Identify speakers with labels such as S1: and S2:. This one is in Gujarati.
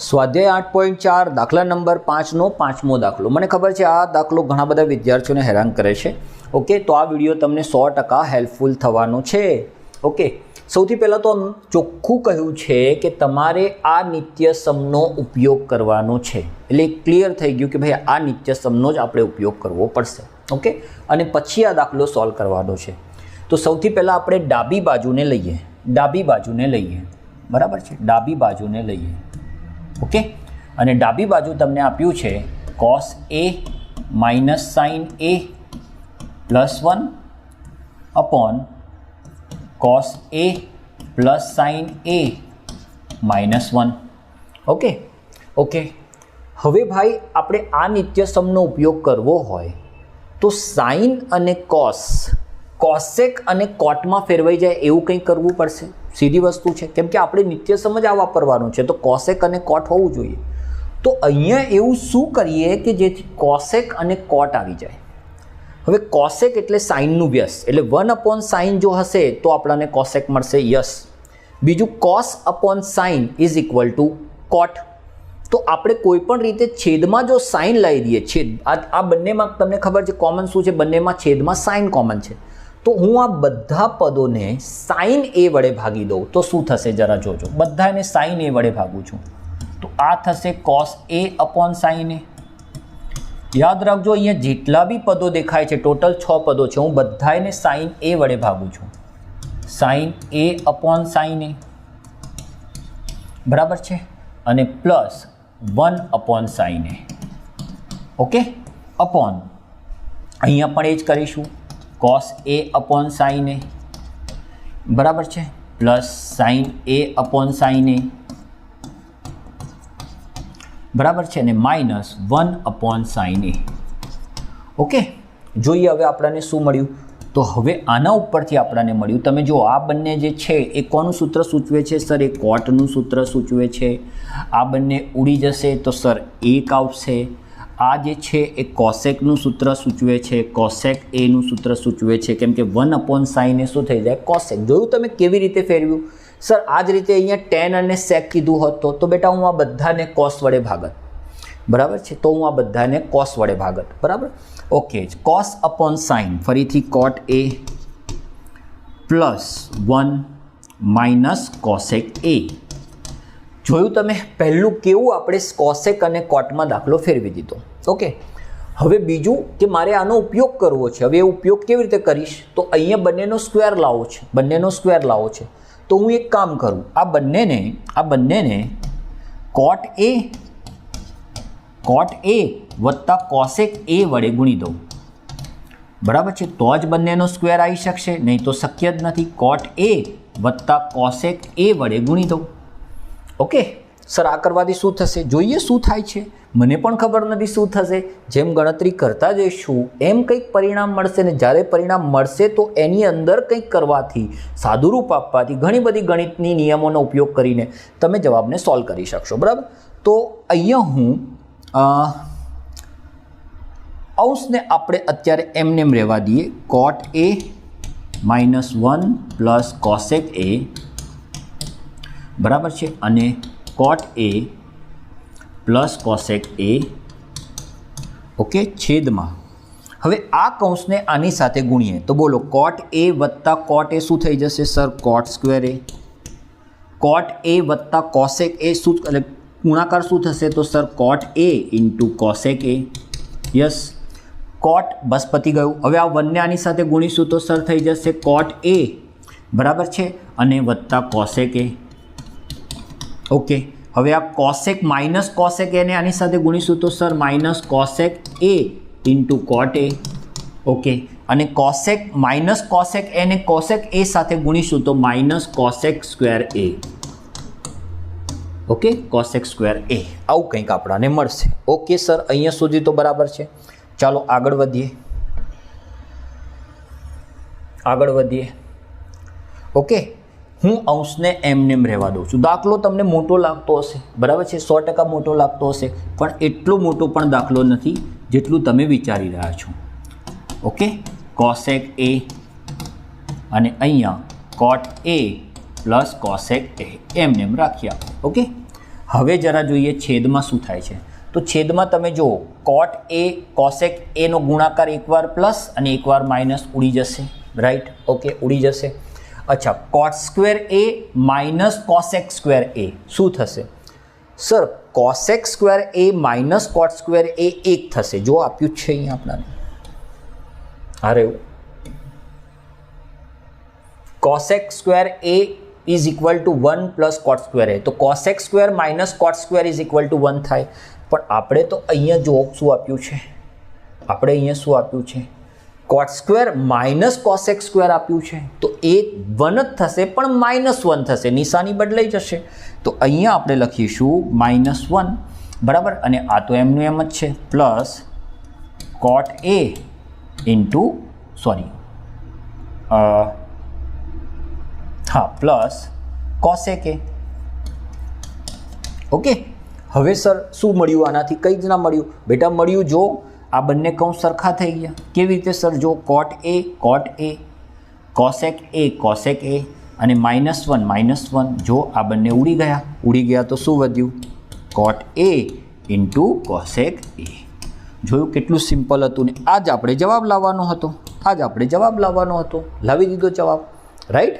S1: સ્વાધ્યાય 8.4 દાખલા નંબર 5નો પાંચમો દાખલો. મને ખબર છે આ દાખલો ઘણા બધા વિદ્યાર્થીઓને હેરાન કરે છે. ઓકે, તો આ વિડીયો તમને 100% હેલ્પફુલ થવાનો છે. ઓકે, સૌથી પહેલાં તો ચોખ્ખું કહ્યું છે કે તમારે આ નિત્યસમનો ઉપયોગ કરવાનો છે. એટલે ક્લિયર થઈ ગયું કે ભાઈ આ નિત્યસમનો જ આપણે ઉપયોગ કરવો પડશે. ઓકે, અને પછી આ દાખલો સોલ્વ કરવાનો છે. તો સૌથી પહેલાં આપણે ડાબી બાજુને લઈએ. બરાબર છે, ડાબી બાજુને લઈએ. ઓકે, અને ડાબી બાજુ તમને આપ્યું છે cos a minus sine a plus 1 upon cos a plus sine a minus 1. Okay, હવે ભાઈ આપણે આ નિત્યસમનો ઉપયોગ કરવો હોય તો સાઇન અને કોસેક અને કોટમાં ફેરવાઈ જાય એવું કંઈ કરવું પડશે. સીધી વસ્તુ છે, કેમ કે આપણે નિત્યસમ જ આ વાપરવાનું છે, તો કોસેક અને કોટ હોવું જોઈએ. તો અહીંયા એવું શું કરીએ કે જેથી કોસેક અને કોટ આવી જાય. હવે કોસેક એટલે સાઇનનું વ્યસ્ત, એટલે 1 અપોન સાઇન જો હશે તો આપણને કોસેક મળશે, યસ. બીજું cos upon sine is equal to cot. તો આપણે કોઈ પણ રીતે છેદમાં જો સાઇન લાવી દઈએ, છેદ આ બંનેમાં તમને ખબર છે કોમન શું છે, બંનેમાં છેદમાં સાઇન કોમન છે. તો હું આ બધા પદોને સાઇન એ વડે ભાગી દઉં તો શું થશે જરા જોજો. બધાને સાઇન એ વડે ભાગું છું તો આ થશે કોસ એ અપોન સાઇન એ. યાદ રાખજો અહીંયા જેટલા બી પદો દેખાય છે, ટોટલ 6 પદો છે, હું બધાને સાઇન એ વડે ભાગું છું. સાઇન એ અપોન સાઇન એ, બરાબર છે, અને પ્લસ 1 અપોન સાઇન એ. ઓકે, અપોન અહીંયા પણ એ જ કરીશું, cos a અપોન સાઇન એ, બરાબર છે, પ્લસ સાઇન એ અપોન સાઇન એ, બરાબર છે, અને માઇનસ 1 અપોન સાઇન એ. ઓકે, જોઈએ હવે આપણને શું મળ્યું. તો હવે આના ઉપરથી આપણને મળ્યું, તમે જો આ બંને જે છે એ કોનું સૂત્ર સૂચવે છે સર? એ કોટનું સૂત્ર સૂચવે છે. આ બંને ઉડી જશે તો સર 1 આવશે. આ જે છે એ કોસેકનું સૂત્ર સૂચવે છે, કોસેક એનું સૂત્ર સૂચવે છે, કેમ કે 1 અપોન સાઇન એ શું થઈ જાય? કોસેક. જોયું તમે કેવી રીતે ફેરવ્યું? સર આ જ રીતે અહીંયા ટેન અને સેક કીધું હોત તો બેટા હું આ બધાને કોસ વડે ભાગત, બરાબર છે, તો હું આ બધાને કોસ વડે ભાગત, બરાબર. ઓકે, કોસ અપોન સાઇન, ફરીથી કોટ એ પ્લસ 1 માઇનસ કોસેક એ. જોયું તમે પહેલું કેવું આપણે કોસેક અને કોટમાં દાખલો ફેરવી દીધો. ઓકે, હવે બીજું કે મારે આનો ઉપયોગ કરવો છે. હવે એ ઉપયોગ કેવી રીતે કરીશ? તો અહીંયા બંનેનો સ્ક્વેર લાવવો છે. તો હું એક કામ કરું, આ બંનેને કોટ એ વત્તા કોસેક એ વડે ગુણી દઉં, બરાબર છે, તો જ બંનેનો સ્ક્વેર આવી શકશે, નહીં તો શક્ય જ નથી. કોટ એ વત્તા કોસેક એ વડે ગુણી દઉં. ઓકે સર, આ કરવાથી શું થશે? જોઈએ શું થાય છે. મને પણ ખબર નથી શું થશે. જેમ ગણતરી કરતા જઈશું એમ કંઈક પરિણામ મળશે, ને જ્યારે પરિણામ મળશે તો એની અંદર કંઈક કરવાથી, સાદુરૂપ આપવાથી, ઘણી બધી ગણિતની નિયમોનો ઉપયોગ કરીને તમે જવાબને સોલ્વ કરી શકશો, બરાબર. તો અહીંયા હું અંશને આપણે અત્યારે એમને રહેવા દઈએ. કોટ એ માઇનસ 1 પ્લસ કોસેક એ, બરાબર છે, અને કોટ એ પ્લસ કોસેક એ. ઓકે, છેદમાં હવે આ કૌંસને આની સાથે ગુણીએ તો બોલો કોટ એ વત્તા કોટ એ શું થઈ જશે સર? કોટ સ્ક્વેર એ. કોટ એ વત્તા કોસેક એ શું, એટલે ગુણાકાર શું થશે? તો સર કોટ એ ઇન્ટુ કોસેક એ. યસ, કોટ બસ પતી ગયું. હવે આ વનને આની સાથે ગુણીશું તો સર થઈ જશે કોટ એ, બરાબર છે, અને વત્તા કોસેક એ. ઓકે, હવે આ કોસેક માઇનસ કોસેક એને આની સાથે ગુણીશું તો સર માઇનસ કોસેક એ ઇન્ટુ કોટ એ. ઓકે, અને કોસેક માઇનસ કોસેક એને કોસેક એ સાથે ગુણીશું તો માઇનસ કોસેક સ્ક્વેર એ. ઓકે, કોસેક સ્ક્વેર એ, આવું કંઈક આપણને મળશે. ઓકે સર, અહીંયા સુધી તો બરાબર છે. ચાલો આગળ વધીએ. ઓકે, હું અંશને એમ રહેવા દઉં છું. દાખલો તમને મોટો લાગતો હશે, બરાબર છે, 100% મોટો લાગતો હશે, પણ એટલો મોટો પણ દાખલો નથી જેટલું તમે વિચારી રહ્યા છો. ઓકે, કોસેક એ અને અહીંયા કોટ એ પ્લસ કોસેક એ એમને એમ રાખીએ આપણે. ઓકે, હવે જરા જોઈએ છેદમાં શું થાય છે. તો છેદમાં તમે જુઓ કોટ એ કોસેક એનો ગુણાકાર એકવાર પ્લસ અને એકવાર માઇનસ ઉડી જશે, રાઈટ? ઓકે, ઉડી જશે. અચ્છા, કોટ સ્ક્વેર એ માઇનસ કોસેક સ્ક્વેર એ શું થશે? સર, કોસેક સ્ક્વેર એ માઇનસ કોટ સ્ક્વેર એ 1 થશે. જો આપ્યું જ છે અહીંયા આપણાને, આ રહ્યું cosec square A is equal to 1 plus cot square A. તો cosec square minus cot square is equal to 1 થાય. પણ આપણે તો અહીંયા જો શું આપ્યું છે, આપણે અહીંયા શું આપ્યું છે? Cot square minus cosec square આપ્યું છે. તો એ 1 જ થશે પણ -1 થશે, નિશાની બદલાઈ જશે. તો અહીંયા આપણે લખીશું -1, બરાબર. અને આ તો એમનું એમ જ છે, પ્લસ કોટ એ ઇન્ટુ પ્લસ કોસેક એ. ઓકે, હવે સર શું મળ્યું આનાથી? કંઈ જ ના મળ્યું બેટા. મળ્યું જો આ બંને કૌંસ સરખા થઈ ગયા. કેવી રીતે સર? જો કોટ એ કોસેક એ અને -1 જો આ બંને ઉડી ગયા તો શું વધ્યું? કોટ એ ઇન્ટુ કોસેક એ. જોયું કેટલું સિમ્પલ હતું ને? આ જ આપણે જવાબ લાવવાનો હતો, લાવી દીધો જવાબ, રાઈટ?